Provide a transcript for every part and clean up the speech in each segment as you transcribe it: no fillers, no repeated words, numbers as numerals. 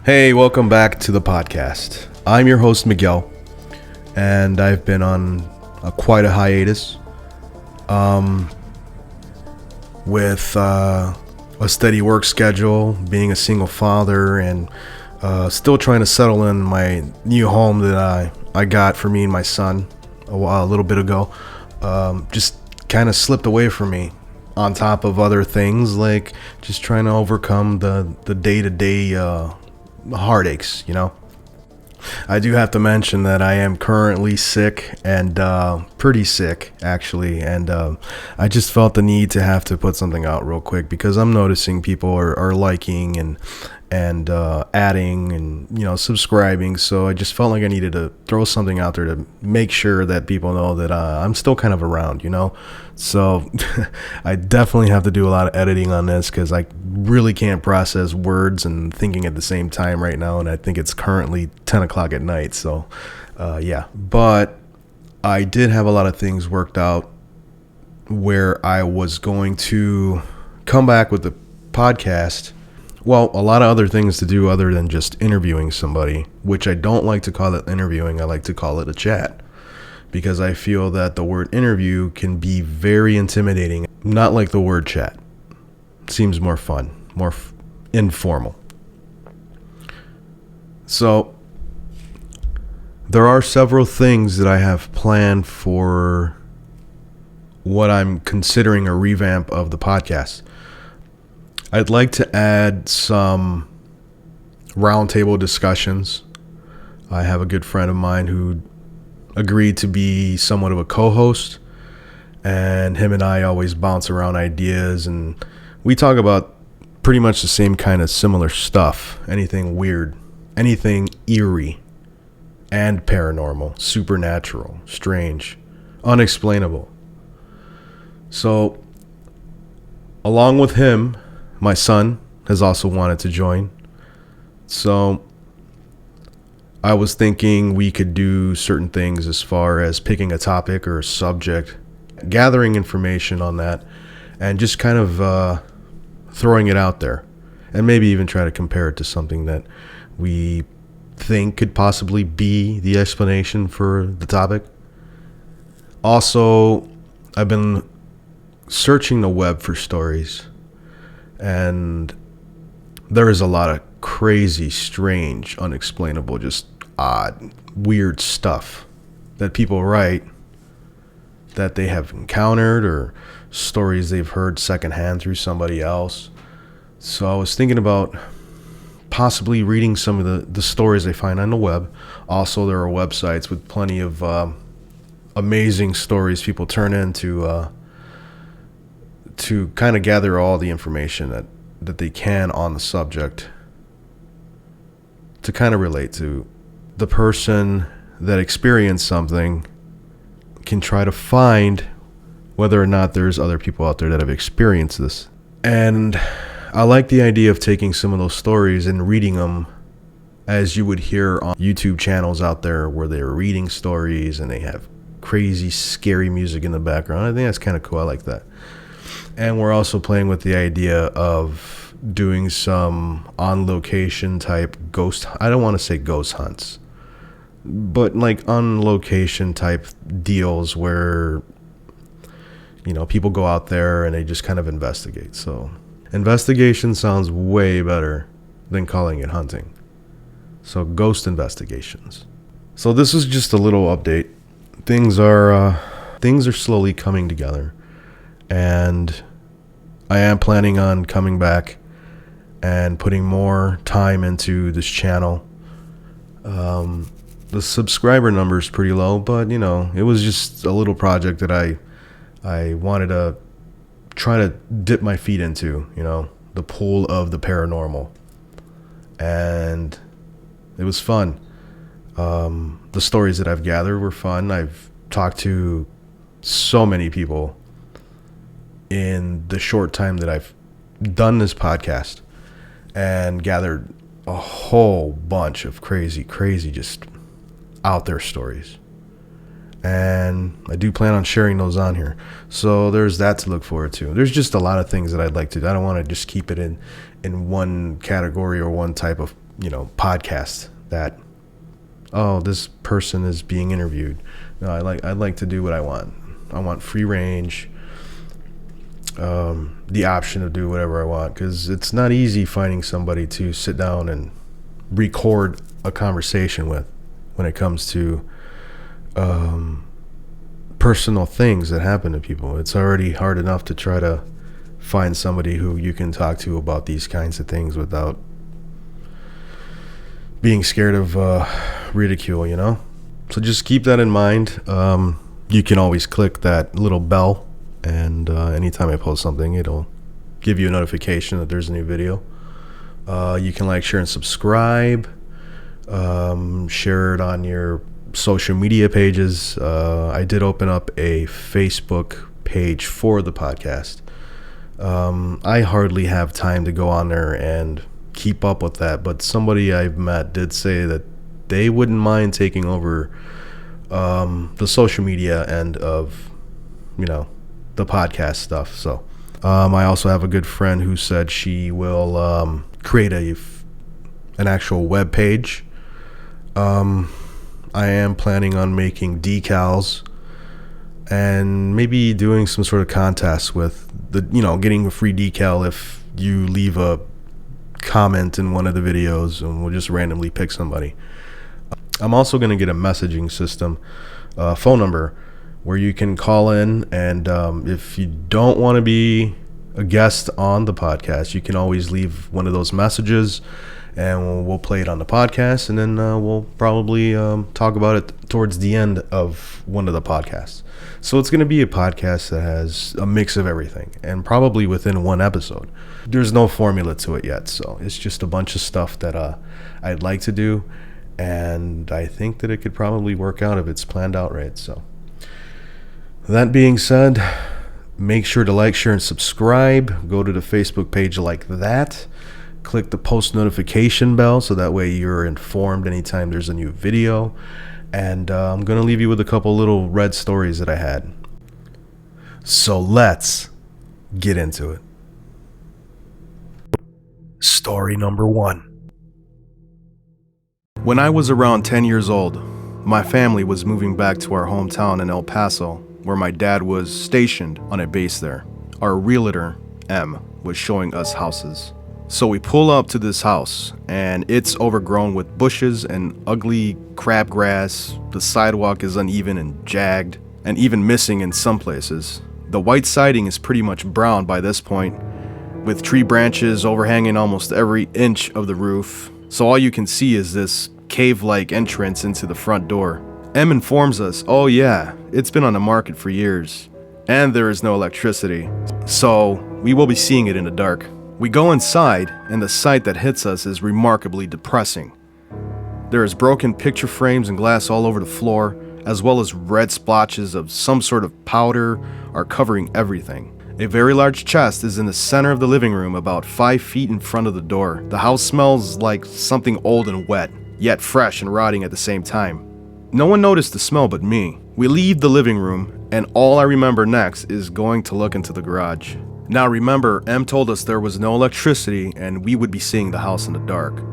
Hey, welcome back to the podcast. I'm your host, Miguel, and I've been on quite a hiatus with a steady work schedule, being a single father, and still trying to settle in my new home that I got for me and my son a little bit ago. Just kind of slipped away from me, on top of other things like just trying to overcome the day-to-day heartaches, you know. I do have to mention that I am currently sick, and pretty sick actually, and I just felt the need to have to put something out real quick because I'm noticing people are liking and adding and subscribing, so I just felt like I needed to throw something out there to make sure that people know that I'm still kind of around, so I definitely have to do a lot of editing on this because I really can't process words and thinking at the same time right now, and I think it's currently 10 o'clock at night, so yeah, but I did have a lot of things worked out where I was going to come back with the podcast. Well, a lot of other things to do other than just interviewing somebody, which I don't like to call it interviewing. I like to call it a chat because I feel that the word interview can be very intimidating, not like the word chat. It seems more fun, more informal. So there are several things that I have planned for what I'm considering a revamp of the podcast. I'd like to add some roundtable discussions. I have a good friend of mine who agreed to be somewhat of a co-host, and him and I always bounce around ideas, and we talk about pretty much the same kind of similar stuff. Anything weird, anything eerie and paranormal, supernatural, strange, unexplainable. So, along with him, my son has also wanted to join. So I was thinking we could do certain things as far as picking a topic or a subject, gathering information on that, and just kind of throwing it out there. And maybe even try to compare it to something that we think could possibly be the explanation for the topic. Also, I've been searching the web for stories, and there is a lot of crazy, strange, unexplainable, just odd, weird stuff that people write that they have encountered or stories they've heard secondhand through somebody else. So I was thinking about possibly reading some of the stories they find on the web. Also, there are websites with plenty of amazing stories people turn in to kind of gather all the information that they can on the subject to kind of relate to. The person that experienced something can try to find whether or not there's other people out there that have experienced this. And I like the idea of taking some of those stories and reading them as you would hear on YouTube channels out there where they're reading stories and they have crazy, scary music in the background. I think that's kind of cool. I like that. And we're also playing with the idea of doing some on-location type I don't want to say ghost hunts, but like on-location type deals where, people go out there and they just kind of investigate. So investigation sounds way better than calling it hunting. So ghost investigations. So this is just a little update. Things are things are slowly coming together, and I am planning on coming back and putting more time into this channel. The subscriber number is pretty low, but it was just a little project that I wanted to try to dip my feet into, the pool of the paranormal. And it was fun. The stories that I've gathered were fun. I've talked to so many people in the short time that I've done this podcast, and gathered a whole bunch of crazy, just out there stories. And I do plan on sharing those on here. So there's that to look forward to. There's just a lot of things that I'd like to do. I don't want to just keep it in one category or one type of, podcast that, this person is being interviewed. No, I'd like to do what I want. I want free range, the option to do whatever I want, because it's not easy finding somebody to sit down and record a conversation with when it comes to personal things that happen to people. It's already hard enough to try to find somebody who you can talk to about these kinds of things without being scared of ridicule, So just keep that in mind. You can always click that little bell, and anytime I post something, it'll give you a notification that there's a new video. You can like, share, and subscribe. Share it on your social media pages. I did open up a Facebook page for the podcast. I hardly have time to go on there and keep up with that, but somebody I've met did say that they wouldn't mind taking over the social media end of the podcast stuff. So I also have a good friend who said she will create an actual web page. I am planning on making decals and maybe doing some sort of contest with getting a free decal if you leave a comment in one of the videos, and we'll just randomly pick somebody. I'm also going to get a messaging system, phone number, where you can call in, and if you don't want to be a guest on the podcast, you can always leave one of those messages, and we'll play it on the podcast, and then we'll probably talk about it towards the end of one of the podcasts. So it's going to be a podcast that has a mix of everything, and probably within one episode. There's no formula to it yet, so it's just a bunch of stuff that I'd like to do, and I think that it could probably work out if it's planned out right. So that being said, make sure to like, share, and subscribe. Go to the Facebook page like that. Click the post notification bell so that way you're informed anytime there's a new video. And I'm going to leave you with a couple little red stories that I had. So let's get into it. Story number 1. When I was around 10 years old, my family was moving back to our hometown in El Paso, where my dad was stationed on a base there. Our realtor, M, was showing us houses. So we pull up to this house, and it's overgrown with bushes and ugly crabgrass. The sidewalk is uneven and jagged, and even missing in some places. The white siding is pretty much brown by this point, with tree branches overhanging almost every inch of the roof. So all you can see is this cave-like entrance into the front door. M informs us, oh yeah, it's been on the market for years, and there is no electricity, so we will be seeing it in the dark. We go inside, and the sight that hits us is remarkably depressing. There is broken picture frames and glass all over the floor, as well as red splotches of some sort of powder are covering everything. A very large chest is in the center of the living room, about 5 feet in front of the door. The house smells like something old and wet, yet fresh and rotting at the same time. No one noticed the smell but me. We leave the living room, and all I remember next is going to look into the garage. Now remember, M told us there was no electricity and we would be seeing the house in the dark.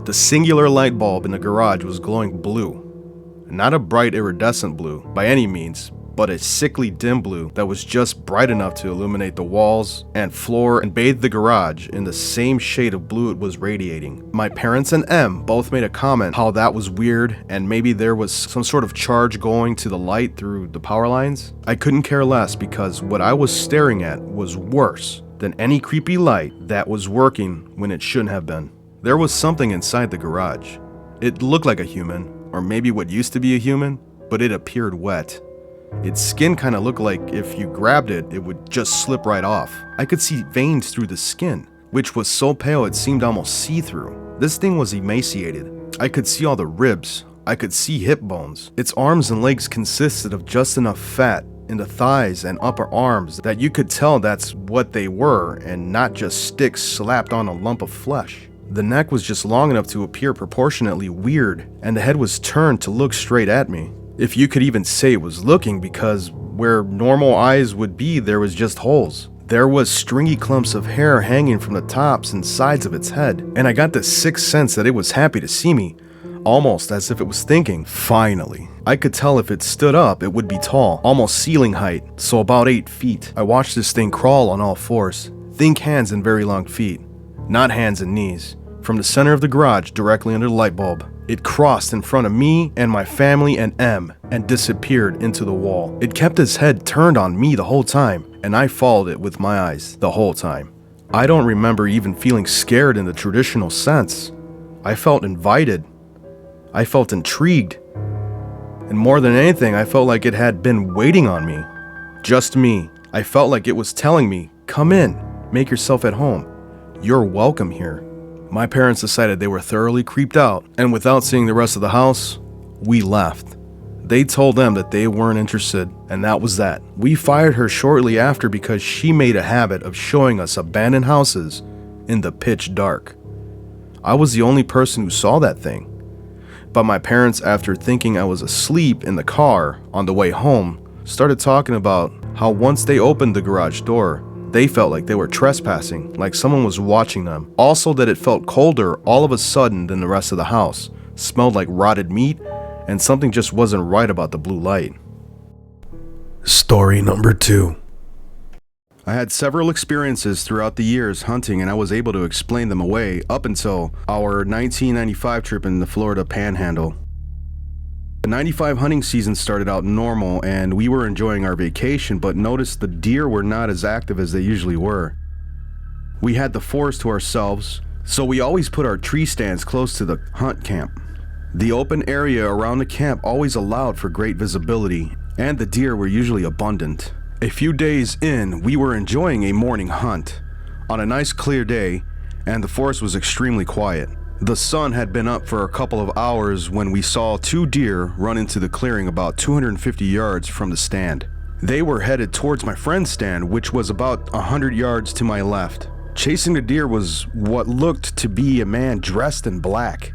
The singular light bulb in the garage was glowing blue. Not a bright iridescent blue by any means, but a sickly dim blue that was just bright enough to illuminate the walls and floor and bathe the garage in the same shade of blue it was radiating. My parents and M both made a comment how that was weird and maybe there was some sort of charge going to the light through the power lines. I couldn't care less because what I was staring at was worse than any creepy light that was working when it shouldn't have been. There was something inside the garage. It looked like a human, or maybe what used to be a human, but it appeared wet. Its skin kind of looked like if you grabbed it, it would just slip right off. I could see veins through the skin, which was so pale it seemed almost see-through. This thing was emaciated. I could see all the ribs. I could see hip bones. Its arms and legs consisted of just enough fat in the thighs and upper arms that you could tell that's what they were and not just sticks slapped on a lump of flesh. The neck was just long enough to appear proportionately weird, and the head was turned to look straight at me. If you could even say it was looking, because where normal eyes would be, there was just holes. There was stringy clumps of hair hanging from the tops and sides of its head, and I got the sixth sense that it was happy to see me, almost as if it was thinking, finally. I could tell if it stood up, it would be tall, almost ceiling height, so about 8 feet. I watched this thing crawl on all fours, think hands and very long feet, not hands and knees, from the center of the garage directly under the light bulb. It crossed in front of me and my family and M and disappeared into the wall. It kept its head turned on me the whole time, and I followed it with my eyes the whole time. I don't remember even feeling scared in the traditional sense. I felt invited. I felt intrigued. And more than anything, I felt like it had been waiting on me. Just me. I felt like it was telling me, come in, make yourself at home. You're welcome here. My parents decided they were thoroughly creeped out, and without seeing the rest of the house, we left. They told them that they weren't interested, and that was that. We fired her shortly after because she made a habit of showing us abandoned houses in the pitch dark. I was the only person who saw that thing. But my parents, after thinking I was asleep in the car on the way home, started talking about how once they opened the garage door, they felt like they were trespassing, like someone was watching them. Also that it felt colder all of a sudden than the rest of the house, smelled like rotted meat, and something just wasn't right about the blue light. Story number 2. I had several experiences throughout the years hunting, and I was able to explain them away up until our 1995 trip in the Florida Panhandle. The 95 hunting season started out normal and we were enjoying our vacation, but noticed the deer were not as active as they usually were. We had the forest to ourselves, so we always put our tree stands close to the hunt camp. The open area around the camp always allowed for great visibility, and the deer were usually abundant. A few days in, we were enjoying a morning hunt on a nice clear day, and the forest was extremely quiet. The sun had been up for a couple of hours when we saw 2 deer run into the clearing about 250 yards from the stand. They were headed towards my friend's stand, which was about 100 yards to my left. Chasing the deer was what looked to be a man dressed in black.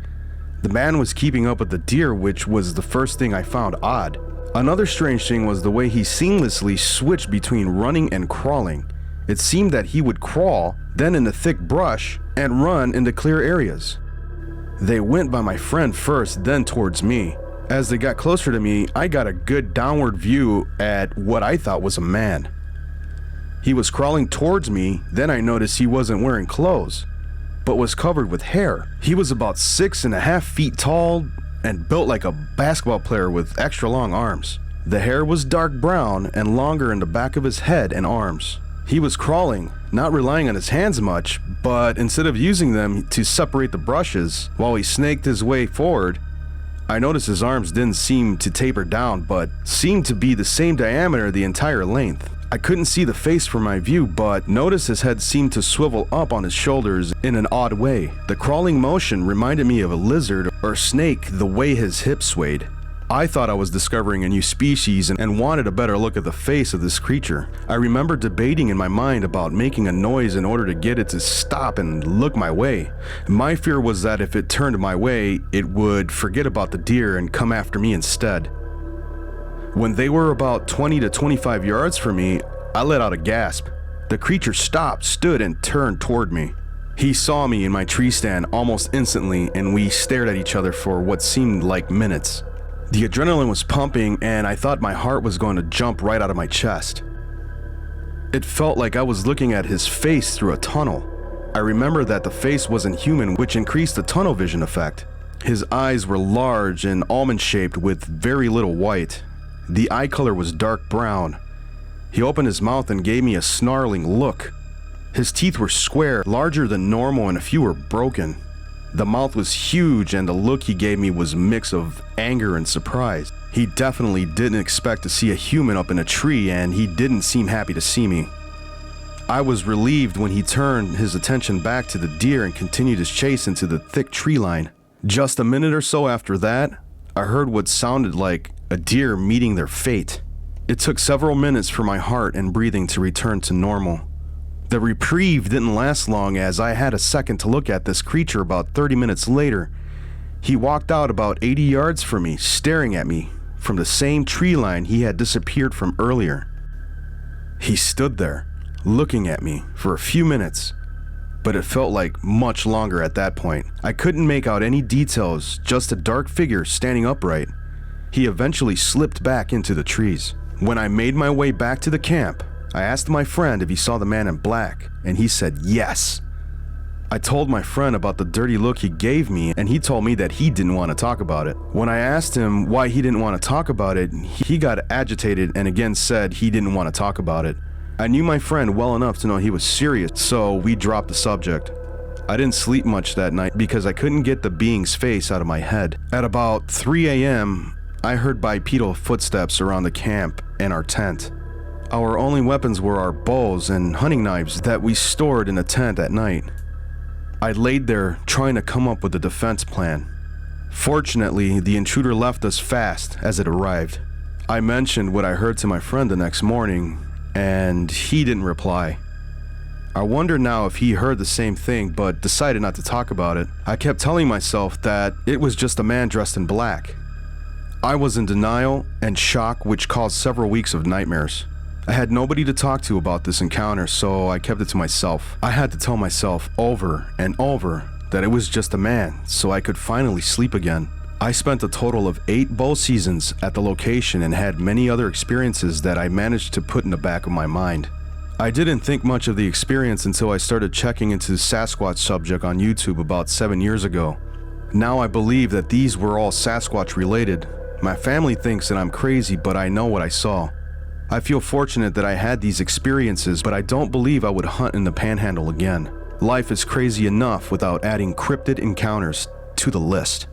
The man was keeping up with the deer, which was the first thing I found odd. Another strange thing was the way he seamlessly switched between running and crawling. It seemed that he would crawl, then in the thick brush, and run into clear areas. They went by my friend first, then towards me. As they got closer to me, I got a good downward view at what I thought was a man. He was crawling towards me, then I noticed he wasn't wearing clothes, but was covered with hair. He was about 6.5 feet tall and built like a basketball player with extra long arms. The hair was dark brown and longer in the back of his head and arms. He was crawling, not relying on his hands much, but instead of using them to separate the brushes while he snaked his way forward, I noticed his arms didn't seem to taper down, but seemed to be the same diameter the entire length. I couldn't see the face from my view, but noticed his head seemed to swivel up on his shoulders in an odd way. The crawling motion reminded me of a lizard or snake the way his hips swayed. I thought I was discovering a new species and wanted a better look at the face of this creature. I remember debating in my mind about making a noise in order to get it to stop and look my way. My fear was that if it turned my way, it would forget about the deer and come after me instead. When they were about 20 to 25 yards from me, I let out a gasp. The creature stopped, stood, and turned toward me. He saw me in my tree stand almost instantly, and we stared at each other for what seemed like minutes. The adrenaline was pumping and I thought my heart was going to jump right out of my chest. It felt like I was looking at his face through a tunnel. I remember that the face wasn't human, which increased the tunnel vision effect. His eyes were large and almond-shaped with very little white. The eye color was dark brown. He opened his mouth and gave me a snarling look. His teeth were square, larger than normal, and a few were broken. The mouth was huge and the look he gave me was a mix of anger and surprise. He definitely didn't expect to see a human up in a tree, and he didn't seem happy to see me. I was relieved when he turned his attention back to the deer and continued his chase into the thick tree line. Just a minute or so after that, I heard what sounded like a deer meeting their fate. It took several minutes for my heart and breathing to return to normal. The reprieve didn't last long, as I had a second to look at this creature about 30 minutes later. He walked out about 80 yards from me, staring at me from the same tree line he had disappeared from earlier. He stood there, looking at me for a few minutes, but it felt like much longer at that point. I couldn't make out any details, just a dark figure standing upright. He eventually slipped back into the trees. When I made my way back to the camp, I asked my friend if he saw the man in black, and he said yes. I told my friend about the dirty look he gave me, and he told me that he didn't want to talk about it. When I asked him why he didn't want to talk about it, he got agitated and again said he didn't want to talk about it. I knew my friend well enough to know he was serious, so we dropped the subject. I didn't sleep much that night because I couldn't get the being's face out of my head. At about 3 a.m., I heard bipedal footsteps around the camp and our tent. Our only weapons were our bows and hunting knives that we stored in the tent at night. I laid there trying to come up with a defense plan. Fortunately, the intruder left us fast as it arrived. I mentioned what I heard to my friend the next morning, and he didn't reply. I wonder now if he heard the same thing but decided not to talk about it. I kept telling myself that it was just a man dressed in black. I was in denial and shock, which caused several weeks of nightmares. I had nobody to talk to about this encounter, so I kept it to myself. I had to tell myself over and over that it was just a man, so I could finally sleep again. I spent a total of 8 bow seasons at the location and had many other experiences that I managed to put in the back of my mind. I didn't think much of the experience until I started checking into the Sasquatch subject on YouTube about 7 years ago. Now I believe that these were all Sasquatch related. My family thinks that I'm crazy, but I know what I saw. I feel fortunate that I had these experiences, but I don't believe I would hunt in the Panhandle again. Life is crazy enough without adding cryptid encounters to the list.